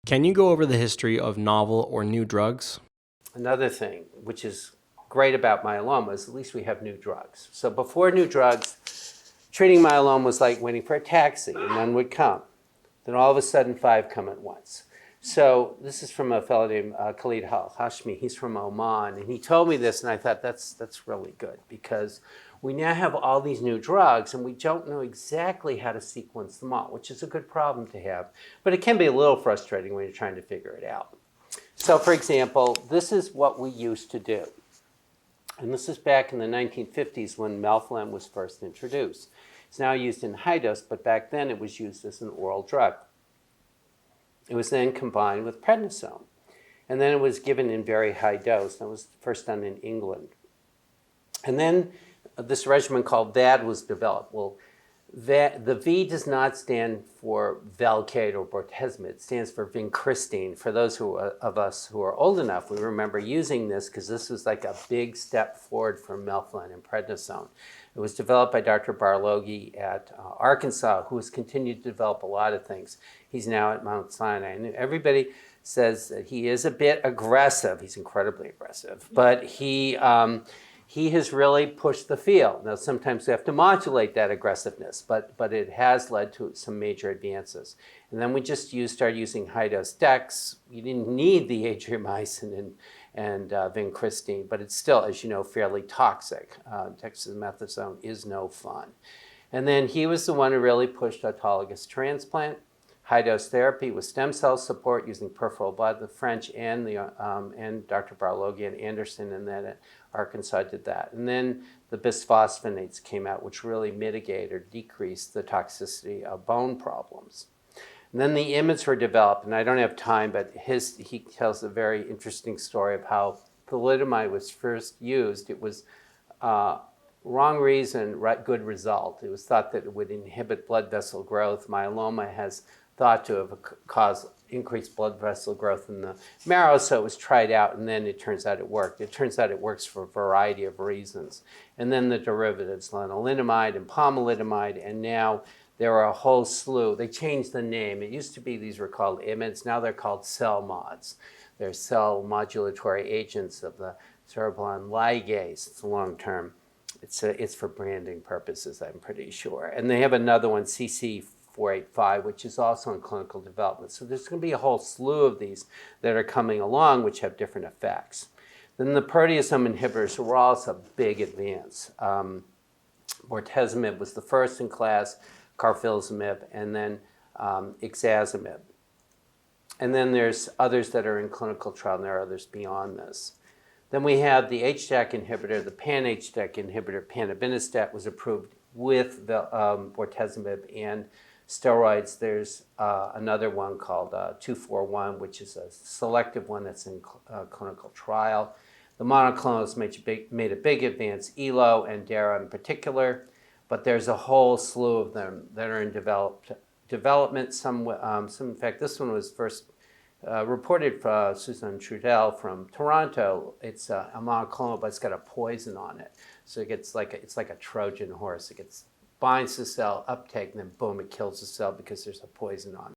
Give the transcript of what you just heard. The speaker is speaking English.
Can you go over the history of novel or new drugs? Another thing which is great about myeloma is at least we have new drugs. So before new drugs, treating myeloma was like waiting for a taxi, and none would come. Then all of a sudden, 5 come at once. So this is from a fellow named Khalid Hashmi. He's from Oman, and he told me this, and I thought that's really good because we now have all these new drugs, and we don't know exactly how to sequence them all, which is a good problem to have. But it can be a little frustrating when you're trying to figure it out. So for example, this is what we used to do. And this is back in the 1950s when melphalan was first introduced. It's now used in high dose, but back then it was used as an oral drug. It was then combined with prednisone. And then it was given in very high dose. That was first done in England. And then this regimen called VAD was developed. Well, the V does not stand for Velcade or bortezomib. It stands for vincristine. For those of us who are old enough, we remember using this because this was like a big step forward for melphalan and prednisone. It was developed by Dr. Barloghi at Arkansas, who has continued to develop a lot of things. He's now at Mount Sinai. And everybody says that he is a bit aggressive. He's incredibly aggressive. But he has really pushed the field. Now, sometimes we have to modulate that aggressiveness, but it has led to some major advances. And then we just started using high-dose dex. You didn't need the adriamycin and vincristine, but it's still, as you know, fairly toxic. Dexamethasone is no fun. And then he was the one who really pushed autologous transplant, high-dose therapy with stem cell support using peripheral blood. The French and Dr. Barloghi and Anderson and then at Arkansas did that. And then the bisphosphonates came out, which really mitigate or decrease the toxicity of bone problems. And then the IMiDs were developed, and I don't have time, but he tells a very interesting story of how thalidomide was first used. It was wrong reason, good result. It was thought that it would inhibit blood vessel growth. Myeloma has thought to have caused increased blood vessel growth in the marrow, so it was tried out, and then it turns out it worked. It turns out it works for a variety of reasons. And then the derivatives, lenalidomide and pomalidomide, and now there are a whole slew. They changed the name. It used to be these were called IMiDs. Now they're called cell mods. They're cell modulatory agents of the cereblon ligase. It's long term. It's for branding purposes, I'm pretty sure. And they have another one, CC485, which is also in clinical development. So there's going to be a whole slew of these that are coming along, which have different effects. Then the proteasome inhibitors were also a big advance. Bortezomib was the first in class, carfilzomib, and then ixazomib. And then there's others that are in clinical trial, and there are others beyond this. Then we have the HDAC inhibitor, the pan-HDAC inhibitor, panobinostat, was approved with the bortezomib and steroids. There's another one called 241, which is a selective one that's in clinical trial. The monoclonals made a big advance, ELO and DARA in particular, but there's a whole slew of them that are in development. Some, in fact, this one was first reported for Susan Trudel from Toronto. It's a monoclonal, but it's got a poison on it. So it's like a Trojan horse. It binds the cell, uptake, and then boom, it kills the cell because there's a poison on it.